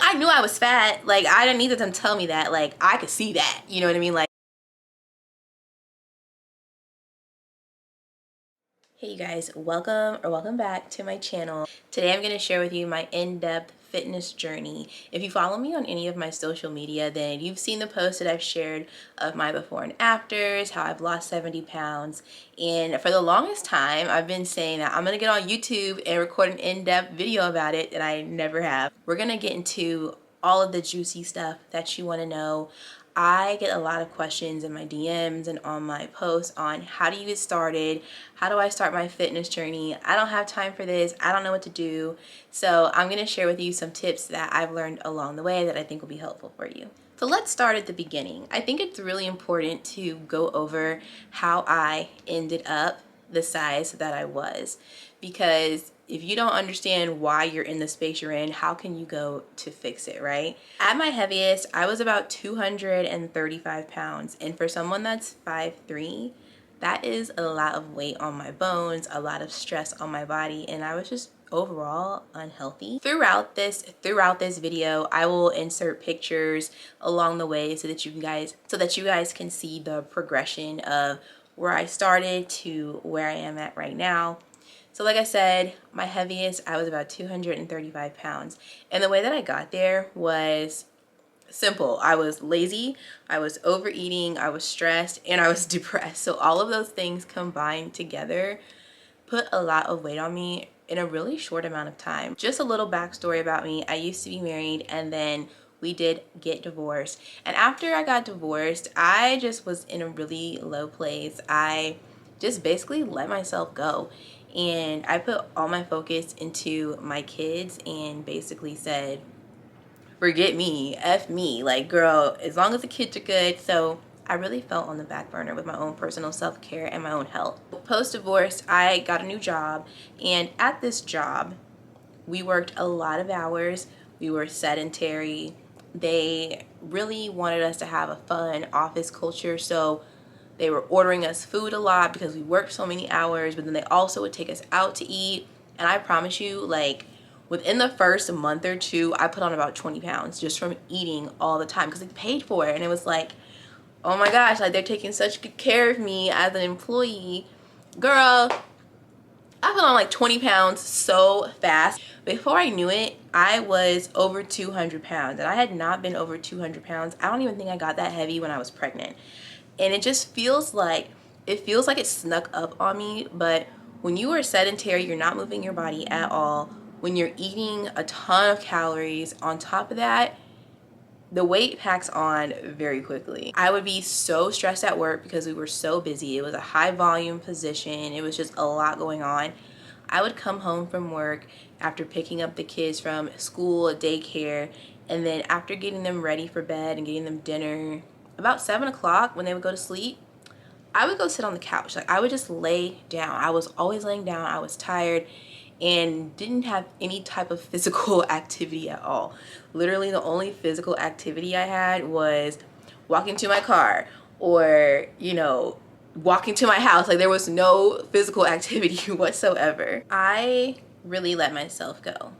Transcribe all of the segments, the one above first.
I knew I was fat. Like, I didn't need them to tell me that. Like, I could see that. You know what I mean? Like, hey you guys, welcome back to my channel. Today I'm going to share with you my in-depth fitness journey. If you follow me on any of my social media, then you've seen the posts that I've shared of my before and afters, how I've lost 70 pounds. And for the longest time, I've been saying that I'm going to get on YouTube and record an in-depth video about it, and I never have. We're going to get into all of the juicy stuff that you want to know. I get a lot of questions in my DMs and on my posts on how do you get started? How do I start my fitness journey? I don't have time for this. I don't know what to do. So I'm going to share with you some tips that I've learned along the way that I think will be helpful for you. So let's start at the beginning. I think it's really important to go over how I ended up the size that I was, because if you don't understand why you're in the space you're in, how can you go to fix it, right? At my heaviest, I was about 235 pounds. And for someone that's 5'3", that is a lot of weight on my bones, a lot of stress on my body, and I was just overall unhealthy. Throughout this video, I will insert pictures along the way so that you guys can see the progression of where I started to where I am at right now. So like I said, my heaviest, I was about 235 pounds. And the way that I got there was simple. I was lazy, I was overeating, I was stressed, and I was depressed. So all of those things combined together put a lot of weight on me in a really short amount of time. Just a little backstory about me. I used to be married, and then we did get divorced. And after I got divorced, I just was in a really low place. I just basically let myself go. And I put all my focus into my kids and basically said, forget me, F me. Like, girl, as long as the kids are good. So I really felt on the back burner with my own personal self-care and my own health. Post-divorce, I got a new job. And at this job, we worked a lot of hours. We were sedentary. They really wanted us to have a fun office culture. So they were ordering us food a lot because we worked so many hours, but then they also would take us out to eat. And I promise you, like, within the first month or two, I put on about 20 pounds just from eating all the time because they paid for it. And it was like, oh my gosh, like, they're taking such good care of me as an employee. Girl, I put on like 20 pounds so fast. Before I knew it, I was over 200 pounds. And I had not been over 200 pounds. I don't even think I got that heavy when I was pregnant. And it just feels like it snuck up on me. But when you are sedentary, you're not moving your body at all. When you're eating a ton of calories, on top of that, the weight packs on very quickly. I would be so stressed at work because we were so busy. It was a high volume position. It was just a lot going on. I would come home from work after picking up the kids from school, daycare, and then after getting them ready for bed and getting them dinner, about 7 o'clock when they would go to sleep, I would go sit on the couch. Like, I would just lay down. I was always laying down. I was tired and didn't have any type of physical activity at all. Literally the only physical activity I had was walking to my car or, you know, walking to my house. Like, there was no physical activity whatsoever. I really let myself go.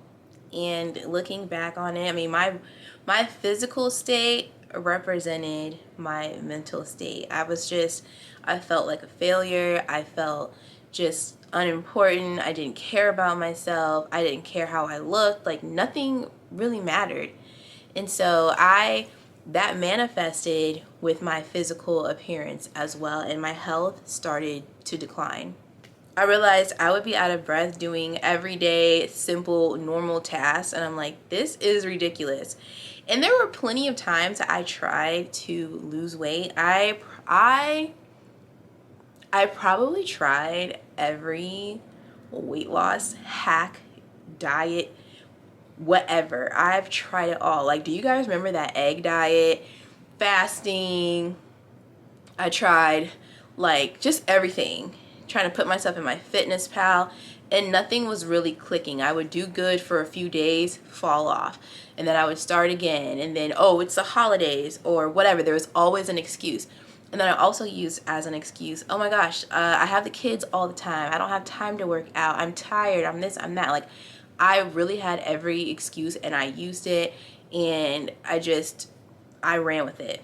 And looking back on it, I mean, my physical state represented my mental state. I felt like a failure. I felt just unimportant. I didn't care about myself. I didn't care how I looked. Like, nothing really mattered. And so that manifested with my physical appearance as well, and my health started to decline. I realized I would be out of breath doing everyday, simple, normal tasks, and I'm like, this is ridiculous. And there were plenty of times that I tried to lose weight. I probably tried every weight loss hack, diet, whatever. I've tried it all. Like, do you guys remember that egg diet, fasting? I tried, like, just everything, trying to put myself in my fitness pal, and nothing was really clicking. I would do good for a few days, fall off, and then I would start again, and then, oh, it's the holidays or whatever. There was always an excuse. And then I also used as an excuse, oh my gosh, I have the kids all the time. I don't have time to work out. I'm tired. I'm this, I'm that. Like, I really had every excuse and I used it, and I ran with it.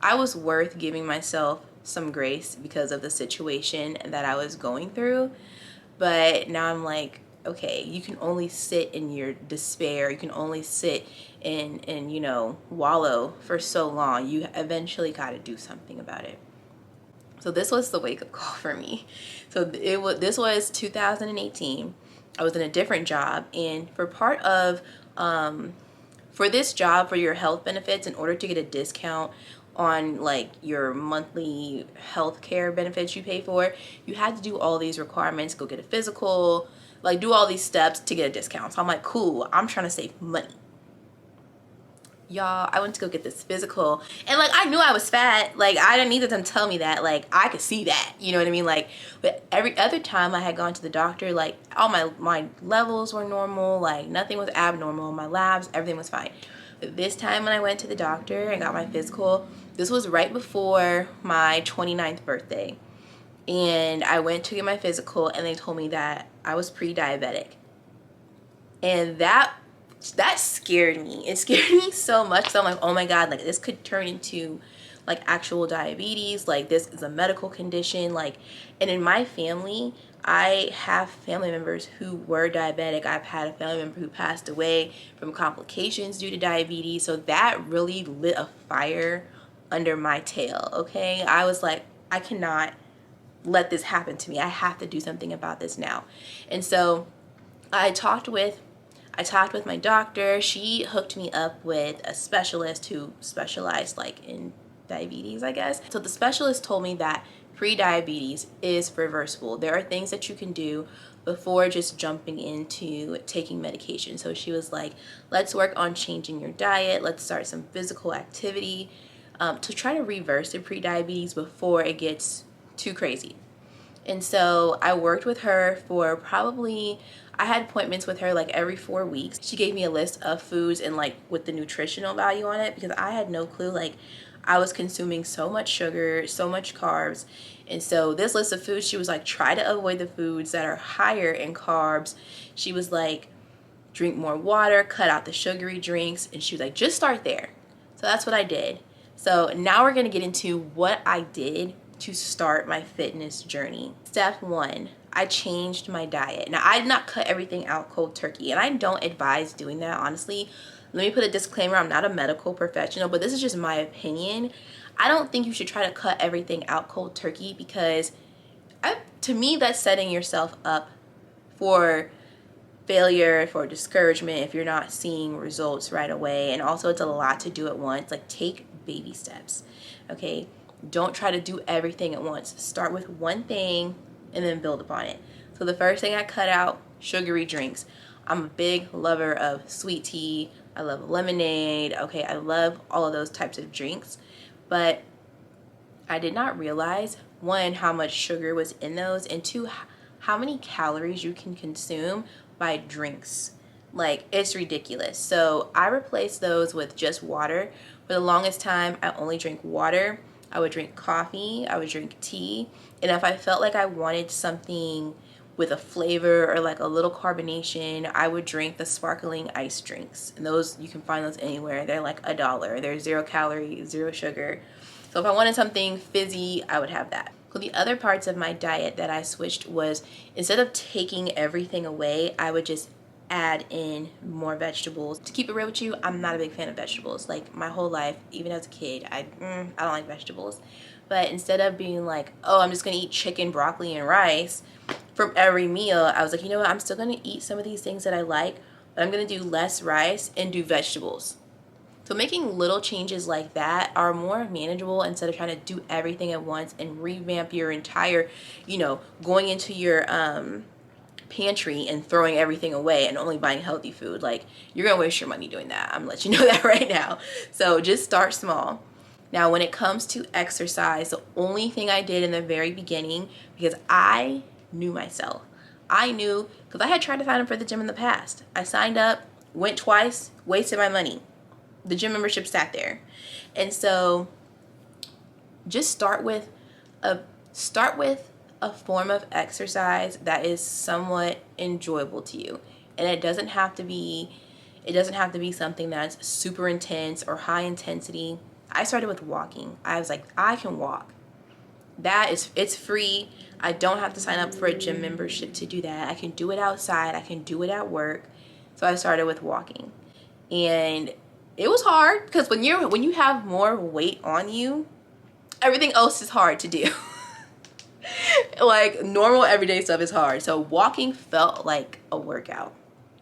I was worth giving myself some grace because of the situation that I was going through. But now I'm like, okay, you can only sit in your despair. You can only sit and you know, wallow for so long. You eventually got to do something about it. So this was the wake up call for me. So this was 2018. I was in a different job, and for part of for this job, for your health benefits, in order to get a discount on like your monthly health care benefits you pay for, you had to do all these requirements, go get a physical, like do all these steps to get a discount. So I'm like, cool, I'm trying to save money. Y'all, I went to go get this physical, and like I knew I was fat. Like I didn't need them to tell me that. Like I could see that, you know what I mean? Like, but every other time I had gone to the doctor, like all my levels were normal, like nothing was abnormal, my labs, everything was fine. But this time when I went to the doctor and got my physical, this was right before my 29th birthday, and I went to get my physical, and they told me that I was pre-diabetic. And that scared me. It scared me so much. So I'm like, oh my God, like this could turn into like actual diabetes. Like this is a medical condition. Like, and in my family, I have family members who were diabetic. I've had a family member who passed away from complications due to diabetes. So that really lit a fire under my tail. Okay. I was like, I cannot let this happen to me. I have to do something about this now. And so I talked with my doctor. She hooked me up with a specialist who specialized like in diabetes, I guess. So the specialist told me that pre-diabetes is reversible. There are things that you can do before just jumping into taking medication. So she was like, let's work on changing your diet. Let's start some physical activity to try to reverse the pre-diabetes before it gets too crazy. And so I worked with her for probably, I had appointments with her like every 4 weeks. She gave me a list of foods and like with the nutritional value on it, because I had no clue. Like I was consuming so much sugar, so much carbs. And so this list of foods, she was like, try to avoid the foods that are higher in carbs. She was like, drink more water, cut out the sugary drinks. And she was like, just start there. So that's what I did. So now we're going to get into what I did to start my fitness journey. Step 1, I changed my diet. Now, I did not cut everything out cold turkey, and I don't advise doing that, honestly. Let me put a disclaimer, I'm not a medical professional, but this is just my opinion. I don't think you should try to cut everything out cold turkey, because to me, that's setting yourself up for failure, for discouragement if you're not seeing results right away. And also, it's a lot to do at once. Like, take baby steps, okay? Don't try to do everything at once. Start with one thing and then build upon it. So the first thing I cut out, sugary drinks. I'm a big lover of sweet tea. I love lemonade. Okay, I love all of those types of drinks. But I did not realize, one, how much sugar was in those, and two, how many calories you can consume by drinks. Like, it's ridiculous. So I replaced those with just water. For the longest time, I only drank water. I would drink coffee, I would drink tea, and if I felt like I wanted something with a flavor or like a little carbonation, I would drink the sparkling ice drinks. And those, you can find those anywhere. They're like $1. They're 0 calories, 0 sugar. So if I wanted something fizzy, I would have that. So the other parts of my diet that I switched was, instead of taking everything away, I would just add in more vegetables. To keep it real with you, I'm not a big fan of vegetables. Like my whole life, even as a kid, I don't like vegetables. But instead of being like, oh, I'm just gonna eat chicken, broccoli, and rice from every meal, I was like, you know what, I'm still gonna eat some of these things that I like, but I'm gonna do less rice and do vegetables. So making little changes like that are more manageable, instead of trying to do everything at once and revamp your entire, you know, going into your pantry and throwing everything away and only buying healthy food. Like, you're gonna waste your money doing that. I'm gonna let you know that right now. So just start small. Now, when it comes to exercise, the only thing I did in the very beginning, because I knew myself, I knew, because I had tried to sign up for the gym in the past. I signed up, went twice, wasted my money. The gym membership sat there. And so just start with a form of exercise that is somewhat enjoyable to you. And it doesn't have to be something that's super intense or high intensity. I started with walking. I was like, I can walk. It's free. I don't have to sign up for a gym membership to do that. I can do it outside. I can do it at work. So I started with walking. And it was hard because when you have more weight on you, everything else is hard to do. Like normal everyday stuff is hard. So walking felt like a workout.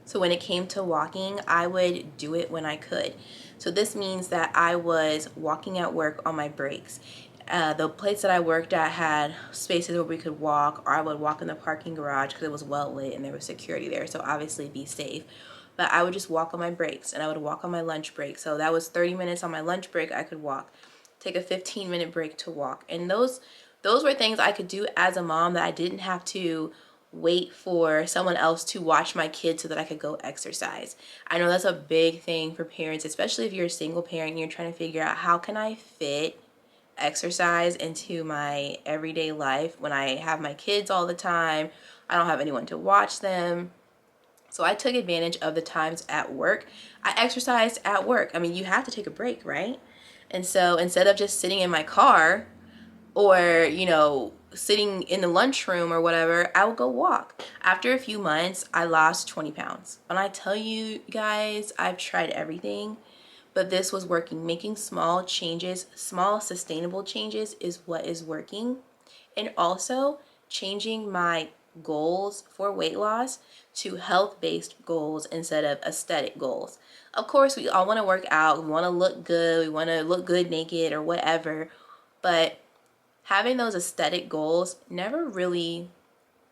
So when it came to walking, I would do it when I could. So this means that I was walking at work on my breaks. The place that I worked at had spaces where we could walk, or I would walk in the parking garage because it was well lit and there was security there, so obviously be safe. But I would just walk on my breaks, and I would walk on my lunch break. So that was 30 minutes on my lunch break I could walk. Take a 15-minute break to walk. And those were things I could do as a mom that I didn't have to wait for someone else to watch my kids so that I could go exercise. I know that's a big thing for parents, especially if you're a single parent and you're trying to figure out how can I fit exercise into my everyday life when I have my kids all the time. I don't have anyone to watch them. So I took advantage of the times at work. I exercised at work. I mean, you have to take a break, right? And so instead of just sitting in my car or, you know, sitting in the lunchroom or whatever, I would go walk. After a few months, I lost 20 pounds. When I tell you guys, I've tried everything, but this was working. Making small changes, small sustainable changes is what is working. And also changing my goals for weight loss to health-based goals instead of aesthetic goals. Of course, we all want to work out, we want to look good, we want to look good naked or whatever, but having those aesthetic goals never really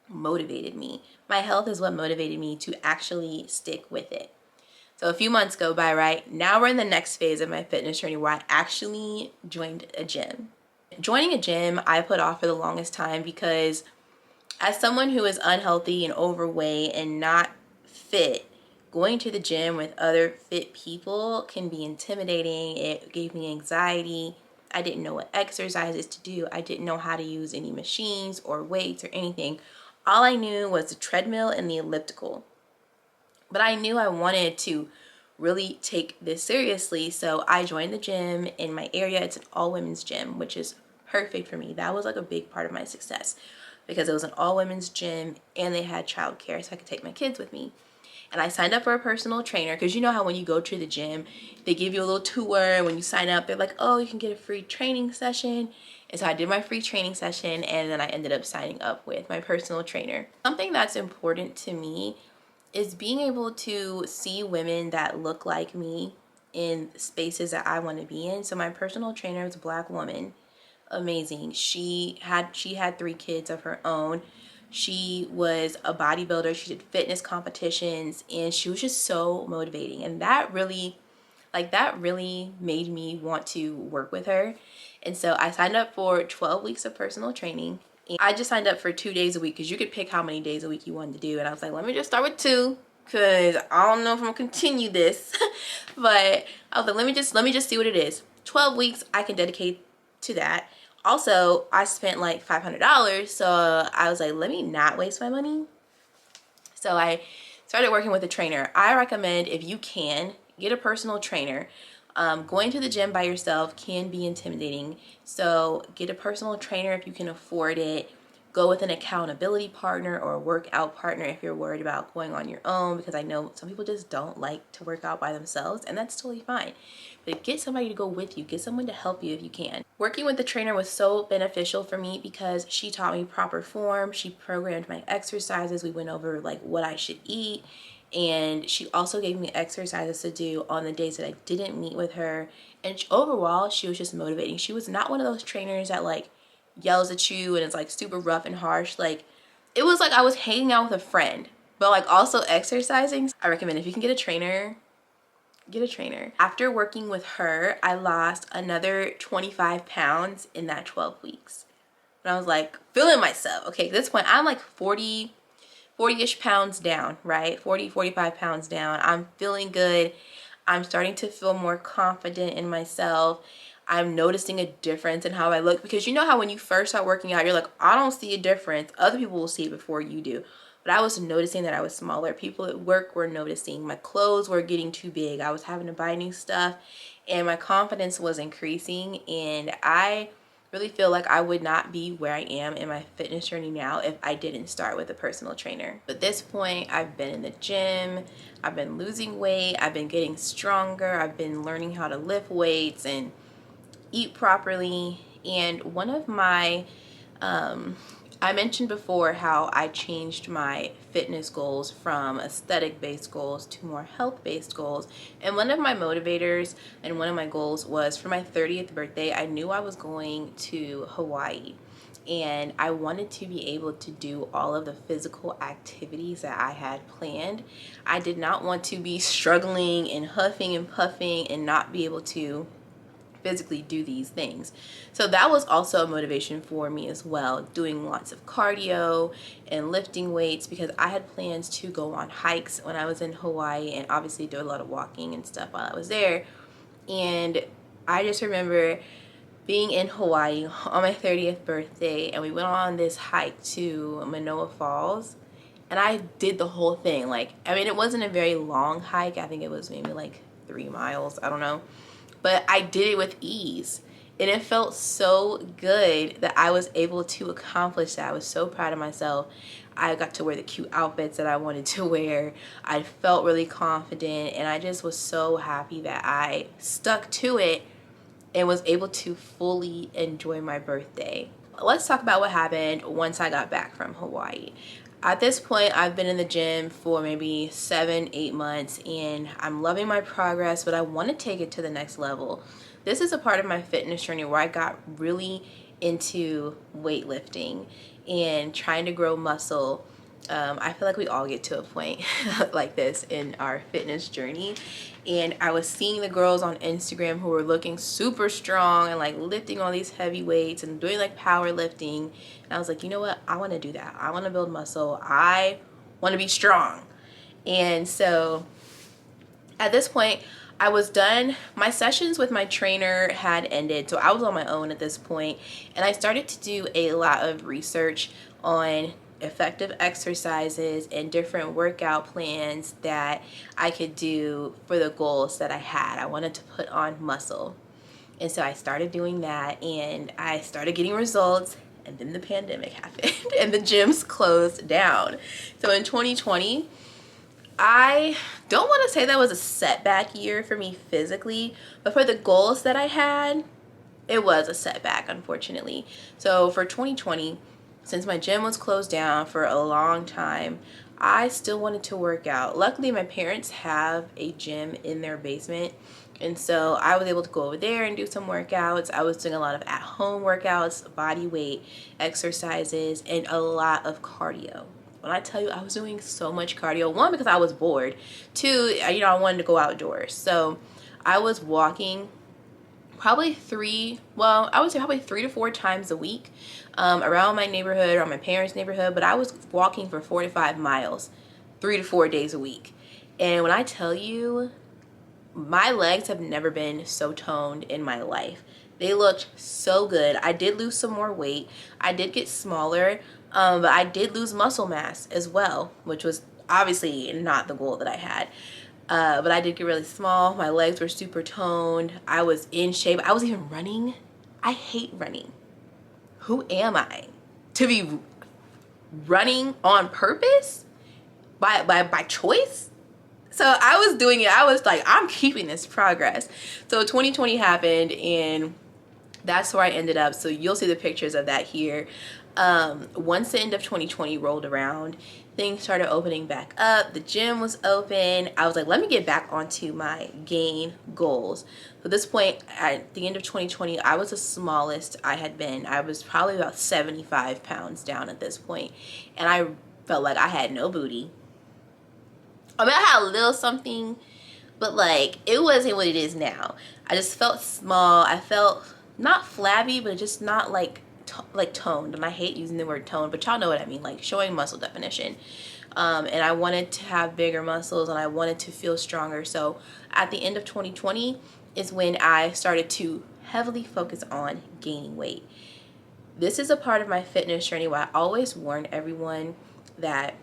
motivated me. My health is what motivated me to actually stick with it. So a few months go by, right? Now we're in the next phase of my fitness journey where I actually joined a gym. Joining a gym, I put off for the longest time because as someone who is unhealthy and overweight and not fit, going to the gym with other fit people can be intimidating. It gave me anxiety. I didn't know what exercises to do. I didn't know how to use any machines or weights or anything. All I knew was the treadmill and the elliptical. But I knew I wanted to really take this seriously, so I joined the gym in my area. It's an all-women's gym, which is perfect for me. That was like a big part of my success because it was an all-women's gym and they had childcare, so I could take my kids with me. And I signed up for a personal trainer because you know how when you go to the gym, they give you a little tour. When you sign up, they're like, oh, you can get a free training session. And so I did my free training session, and then I ended up signing up with my personal trainer. Something that's important to me is being able to see women that look like me in spaces that I want to be in. So my personal trainer is a Black woman. Amazing. She had 3 kids of her own. She was a bodybuilder. She did fitness competitions, and she was just so motivating. And that really made me want to work with her. And so I signed up for 12 weeks of personal training. And I just signed up for 2 days a week because you could pick how many days a week you wanted to do. And I was like, let me just start with 2 because I don't know if I'm gonna continue this. But I was like, let me just see what it is. 12 weeks I can dedicate to that. Also, I spent like $500, so I was like, let me not waste my money. So I started working with a trainer. I recommend, if you can, get a personal trainer. Going to the gym by yourself can be intimidating, so get a personal trainer if you can afford it. Go with an accountability partner or a workout partner if you're worried about going on your own, because I know some people just don't like to work out by themselves, and that's totally fine. But get somebody to go with you. Get someone to help you if you can. Working with the trainer was so beneficial for me because she taught me proper form. She programmed my exercises. We went over like what I should eat. And she also gave me exercises to do on the days that I didn't meet with her. And overall, she was just motivating. She was not one of those trainers that like yells at you and it's like super rough and harsh. Like, it was like I was hanging out with a friend, but like also exercising. I recommend if you can get a trainer, get a trainer. After working with her, I lost another 25 pounds in that 12 weeks. And I was like feeling myself. Okay, at this point, I'm like 40-ish pounds down, right? 45 pounds down. I'm feeling good. I'm starting to feel more confident in myself. I'm noticing a difference in how I look, because you know how when you first start working out, you're like, I don't see a difference. Other people will see it before you do. but I was noticing that I was smaller. People at work were noticing. My clothes were getting too big. I was having to buy new stuff, and my confidence was increasing, and I really feel like I would not be where I am in my fitness journey now if I didn't start with a personal trainer. At this point, I've been in the gym, I've been losing weight, I've been getting stronger, I've been learning how to lift weights and eat properly. And one of my I mentioned before how I changed my fitness goals from aesthetic-based goals to more health-based goals. And one of my motivators and one of my goals was for my 30th birthday, I knew I was going to Hawaii. And I wanted to be able to do all of the physical activities that I had planned. I did not want to be struggling and huffing and puffing and not be able to physically do these things. So that was also a motivation for me as well, doing lots of cardio and lifting weights, because I had plans to go on hikes when I was in Hawaii and obviously do a lot of walking and stuff while I was there. And I just remember being in Hawaii on my 30th birthday, and we went on this hike to Manoa Falls, and I did the whole thing. Like, I mean, it wasn't a very long hike. I think it was maybe like 3 miles, I don't know. But I did it with ease, and it felt so good that I was able to accomplish that. I was so proud of myself. I got to wear the cute outfits that I wanted to wear. I felt really confident, and I just was so happy that I stuck to it and was able to fully enjoy my birthday. Let's talk about what happened once I got back from Hawaii. At this point, I've been in the gym for maybe 7-8 months, and I'm loving my progress, but I want to take it to the next level. This is a part of my fitness journey where I got really into weightlifting and trying to grow muscle. I feel like we all get to a point like this in our fitness journey, and I was seeing the girls on Instagram who were looking super strong and like lifting all these heavy weights and doing like powerlifting, and I was like, you know what, I want to do that. I want to build muscle. I want to be strong. And so at this point, I was done. My sessions with my trainer had ended, so I was on my own at this point, and I started to do a lot of research on effective exercises and different workout plans that I could do for the goals that I had. I wanted to put on muscle. And so I started doing that, and I started getting results, and then the pandemic happened and the gyms closed down. So in 2020, I don't want to say that was a setback year for me physically, but for the goals that I had, it was a setback, unfortunately. So for 2020, since my gym was closed down for a long time, I still wanted to work out. Luckily, my parents have a gym in their basement, and so I was able to go over there and do some workouts. I was doing a lot of at-home workouts, body weight exercises, and a lot of cardio. When I tell you, I was doing so much cardio. One, because I was bored. Two, I wanted to go outdoors. So I was walking probably three to four times a week around my neighborhood or my parents' neighborhood, but I was walking for 4 to 5 miles 3 to 4 days a week. And when I tell you, my legs have never been so toned in my life. They looked so good. I did lose some more weight. I did get smaller, but I did lose muscle mass as well, which was obviously not the goal that I had. But I did get really small. My legs were super toned. I was in shape. I was even running. I hate running. Who am I to be running on purpose by choice? So I was doing it. I was like, I'm keeping this progress. So 2020 happened, and that's where I ended up. So you'll see the pictures of that here. Once the end of 2020 rolled around, things started opening back up. The gym was open. I was like, let me get back onto my gain goals. So at this point, at the end of 2020, I was the smallest I had been. I was probably about 75 pounds down at this point, and I felt like I had no booty. I mean, I had a little something, but like, it wasn't what it is now. I just felt small. I felt not flabby, but just not like toned. And I hate using the word toned, but y'all know what I mean, like showing muscle definition. And I wanted to have bigger muscles, and I wanted to feel stronger. So at the end of 2020 is when I started to heavily focus on gaining weight. This is a part of my fitness journey where I always warn everyone that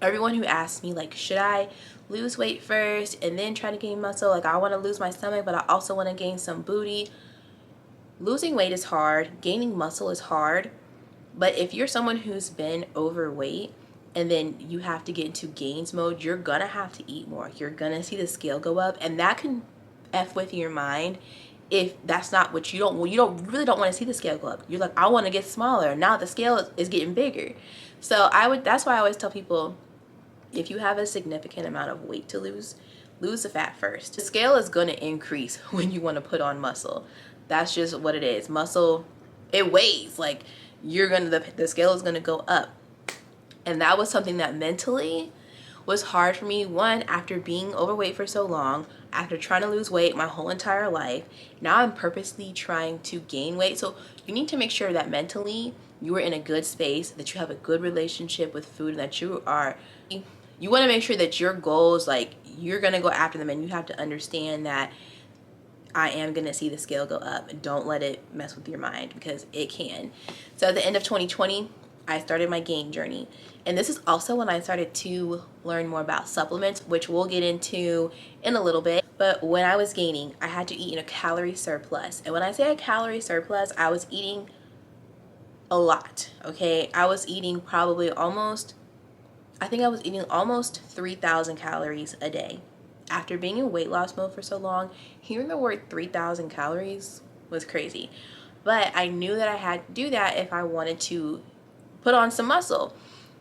everyone who asks me like, should I lose weight first and then try to gain muscle? Like, I want to lose my stomach, but I also want to gain some booty. Losing weight is hard, gaining muscle is hard, but if you're someone who's been overweight and then you have to get into gains mode, you're gonna have to eat more. You're gonna see the scale go up, and that can F with your mind if that's not what you don't really don't want to see the scale go up. You're like, I want to get smaller. Now the scale is getting bigger. So that's why I always tell people, if you have a significant amount of weight to lose the fat first. The scale is going to increase when you want to put on muscle. That's just what it is. Muscle, it weighs. Like, the scale is going to go up. And that was something that mentally was hard for me. One, after being overweight for so long, after trying to lose weight my whole entire life, now I'm purposely trying to gain weight. So you need to make sure that mentally you are in a good space, that you have a good relationship with food, and that you want to make sure that your goals, like, you're going to go after them, and you have to understand that I am going to see the scale go up. Don't let it mess with your mind, because it can. So at the end of 2020, I started my gain journey. And this is also when I started to learn more about supplements, which we'll get into in a little bit. But when I was gaining, I had to eat in a calorie surplus. And when I say a calorie surplus, I was eating a lot, okay? I was eating almost 3,000 calories a day. After being in weight loss mode for so long, hearing the word 3,000 calories was crazy. But I knew that I had to do that if I wanted to put on some muscle.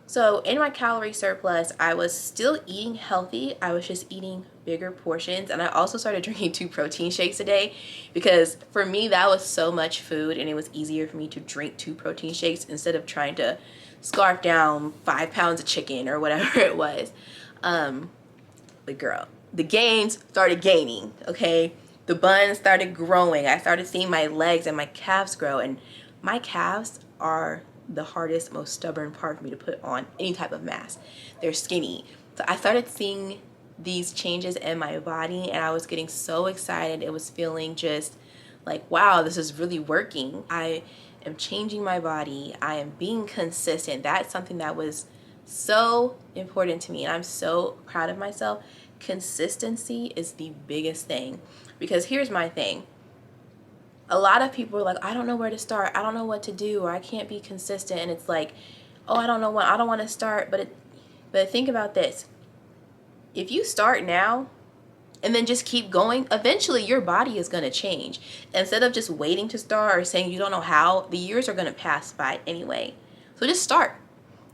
So in my calorie surplus, I was still eating healthy. I was just eating bigger portions. And I also started drinking 2 protein shakes a day, because for me, that was so much food, and it was easier for me to drink 2 protein shakes instead of trying to scarf down 5 pounds of chicken or whatever it was. But girl, the gains started gaining, okay? The buns started growing. I started seeing my legs and my calves grow, and my calves are the hardest, most stubborn part for me to put on any type of mass. They're skinny. So I started seeing these changes in my body, and I was getting so excited. It was feeling just like, wow, this is really working. I am changing my body. I am being consistent. That's something that was so important to me, and I'm so proud of myself. Consistency is the biggest thing, because here's my thing. A lot of people are like, I don't know where to start. I don't know what to do, or I can't be consistent. And it's like, oh, I don't want to start. But think about this. If you start now and then just keep going, eventually your body is going to change. Instead of just waiting to start or saying you don't know how, the years are going to pass by anyway. So just start.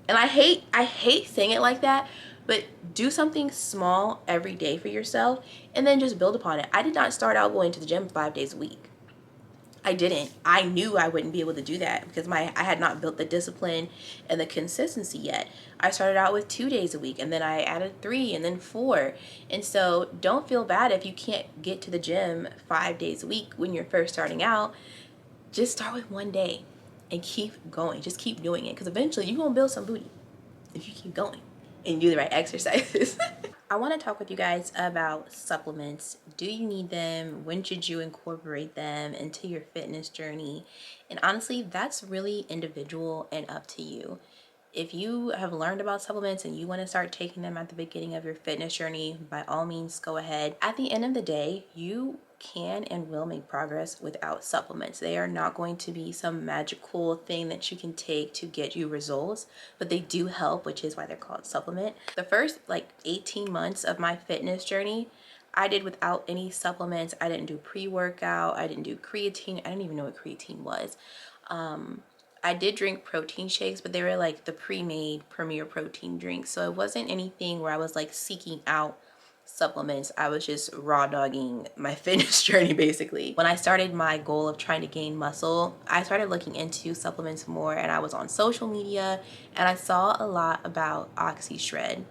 And I hate saying it like that, but do something small every day for yourself and then just build upon it. I did not start out going to the gym 5 days a week. I didn't. I knew I wouldn't be able to do that because I had not built the discipline and the consistency yet. I started out with 2 days a week, and then I added 3 and then 4. And so don't feel bad if you can't get to the gym 5 days a week when you're first starting out. Just start with 1 day and keep going. Just keep doing it, because eventually you're going to build some booty if you keep going and do the right exercises. I want to talk with you guys about supplements. Do you need them? When should you incorporate them into your fitness journey? And honestly, that's really individual and up to you. If you have learned about supplements and you want to start taking them at the beginning of your fitness journey, by all means, go ahead. At the end of the day, you can and will make progress without supplements. They are not going to be some magical thing that you can take to get you results, but they do help, which is why they're called supplement. The first 18 months of my fitness journey, I did without any supplements. I didn't do pre-workout. I didn't do creatine. I didn't even know what creatine was. I did drink protein shakes, but they were like the pre-made Premier protein drinks. So it wasn't anything where I was seeking out supplements. I was just raw dogging my fitness journey basically. When I started my goal of trying to gain muscle, I started looking into supplements more, and I was on social media and I saw a lot about Oxyshred.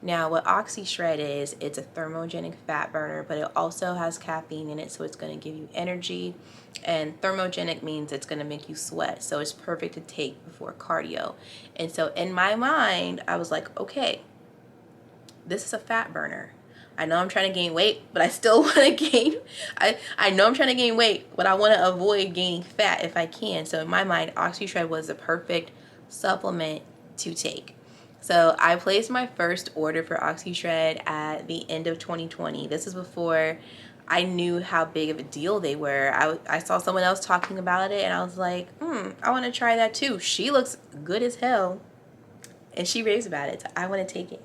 Now what Oxyshred is, it's a thermogenic fat burner, but it also has caffeine in it, so it's going to give you energy. And thermogenic means it's going to make you sweat, so it's perfect to take before cardio. And so in my mind, I was like, okay, this is a fat burner. I know I'm trying to gain weight, but I still want to gain, I know I'm trying to gain weight, but I want to avoid gaining fat if I can. So in my mind, Oxyshred was the perfect supplement to take. So I placed my first order for Oxyshred at the end of 2020. This is before I knew how big of a deal they were. I saw someone else talking about it and I was like, I want to try that too. She looks good as hell and she raves about it, so I want to take it.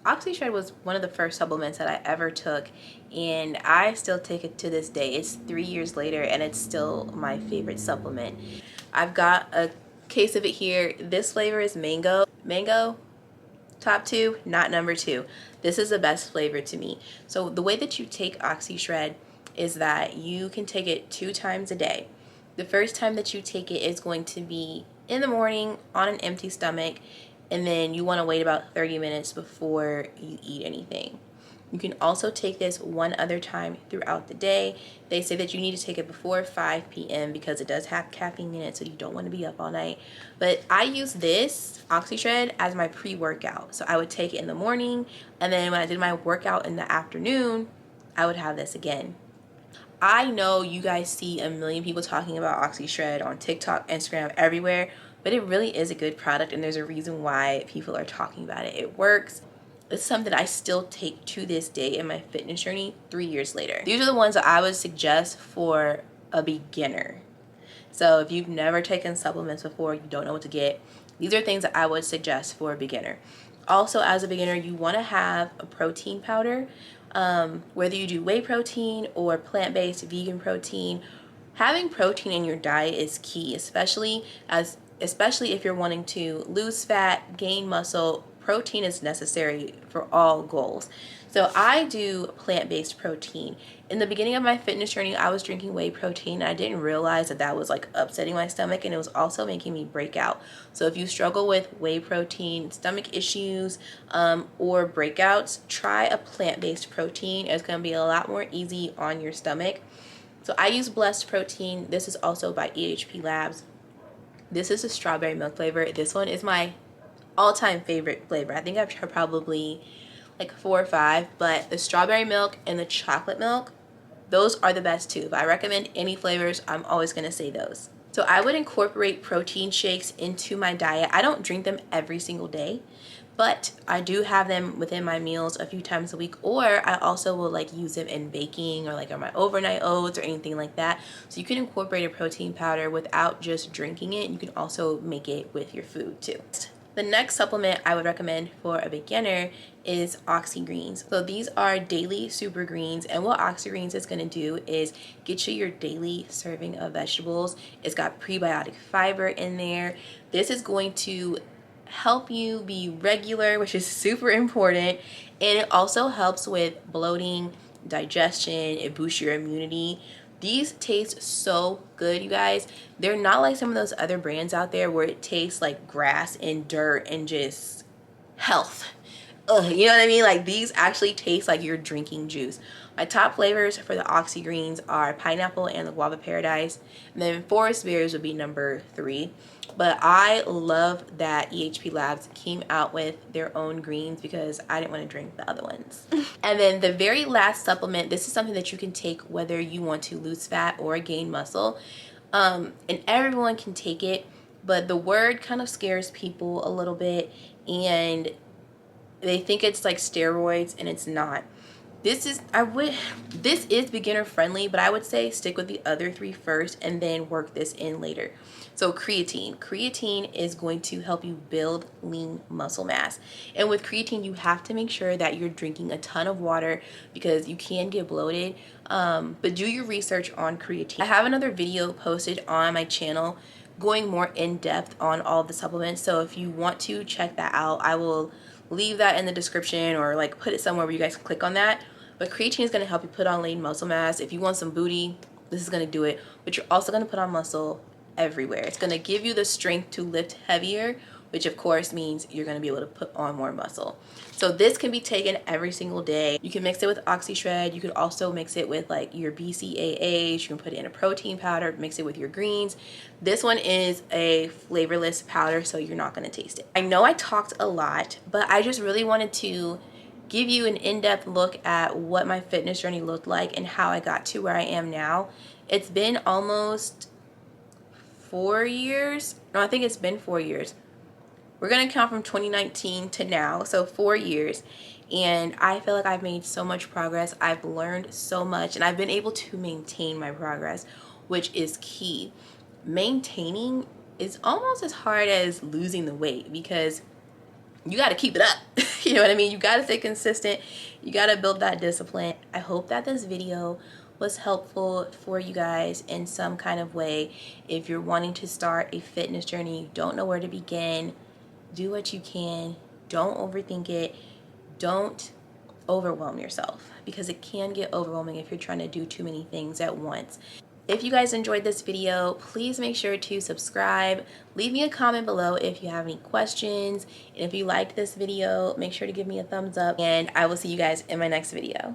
Oxyshred was one of the first supplements that I ever took, and I still take it to this day. It's 3 years later and it's still my favorite supplement. I've got a case of it here. This flavor is mango. Mango, top two, not number two. This is the best flavor to me. So the way that you take Oxyshred is that you can take it 2 times a day. The first time that you take it is going to be in the morning on an empty stomach, and then you want to wait about 30 minutes before you eat anything. You can also take this one other time throughout the day. They say that you need to take it before 5 p.m. because it does have caffeine in it, so you don't want to be up all night. But I use this Oxyshred as my pre-workout. So I would take it in the morning, and then when I did my workout in the afternoon, I would have this again. I know you guys see a million people talking about Oxyshred on TikTok, Instagram, everywhere, but it really is a good product, and there's a reason why people are talking about it. It works. It's something that I still take to this day in my fitness journey 3 years later. These are the ones that I would suggest for a beginner. So if you've never taken supplements before, you don't know what to get, these are things that I would suggest for a beginner. Also, as a beginner, you want to have a protein powder. Whether you do whey protein or plant-based vegan protein, having protein in your diet is key, especially if you're wanting to lose fat, gain muscle. Protein is necessary for all goals. So I do plant-based protein. In the beginning of my fitness journey, I was drinking whey protein. I didn't realize that that was like upsetting my stomach, and it was also making me break out. So if you struggle with whey protein, stomach issues, or breakouts, try a plant-based protein. It's going to be a lot more easy on your stomach. So I use Blessed Protein. This is also by Ehplabs. This is a strawberry milk flavor. This one is my all-time favorite flavor. I think I've tried probably like 4 or 5, but the strawberry milk and the chocolate milk, those are the best too. If I recommend any flavors, I'm always going to say those. So I would incorporate protein shakes into my diet. I don't drink them every single day, but I do have them within my meals a few times a week, or I also will like use them in baking or like on my overnight oats or anything like that. So you can incorporate a protein powder without just drinking it. You can also make it with your food too. The next supplement I would recommend for a beginner is Oxy Greens. So these are daily super greens, and what Oxy Greens is going to do is get you your daily serving of vegetables. It's got prebiotic fiber in there. This is going to help you be regular, which is super important, and it also helps with bloating, digestion. It boosts your immunity. These taste so good, you guys. They're not like some of those other brands out there where it tastes like grass and dirt and just health. Ugh, you know what I mean? Like, these actually taste like you're drinking juice. My top flavors for the Oxy Greens are pineapple and the guava paradise. And then forest berries would be number 3. But I love that Ehplabs came out with their own greens because I didn't want to drink the other ones. And then the very last supplement, this is something that you can take whether you want to lose fat or gain muscle. And everyone can take it, but the word kind of scares people a little bit, and they think it's like steroids, and it's not. This is beginner friendly, but I would say stick with the other 3 first and then work this in later. So creatine. Creatine is going to help you build lean muscle mass. And with creatine, you have to make sure that you're drinking a ton of water because you can get bloated. But do your research on creatine. I have another video posted on my channel going more in depth on all the supplements. So if you want to check that out, I will leave that in the description or like put it somewhere where you guys can click on that. But creatine is going to help you put on lean muscle mass. If you want some booty, this is going to do it. But you're also going to put on muscle everywhere. It's going to give you the strength to lift heavier, which of course means you're going to be able to put on more muscle. So this can be taken every single day. You can mix it with Oxyshred. You could also mix it with like your BCAAs. You can put it in a protein powder, mix it with your greens. This one is a flavorless powder, so you're not going to taste it. I know I talked a lot, but I just really wanted to give you an in-depth look at what my fitness journey looked like and how I got to where I am now. It's been almost 4 years. No, I think it's been 4 years. we're gonna count from 2019 to now, so 4 years. And I feel like I've made so much progress. I've learned so much, and I've been able to maintain my progress, which is key. Maintaining is almost as hard as losing the weight, because you got to keep it up. You know what I mean? You got to stay consistent. You got to build that discipline. I hope that this video was helpful for you guys in some kind of way. If you're wanting to start a fitness journey, you don't know where to begin, do what you can. Don't overthink it. Don't overwhelm yourself, because it can get overwhelming if you're trying to do too many things at once. If you guys enjoyed this video, please make sure to subscribe. Leave me a comment below if you have any questions. And if you liked this video, make sure to give me a thumbs up. And I will see you guys in my next video.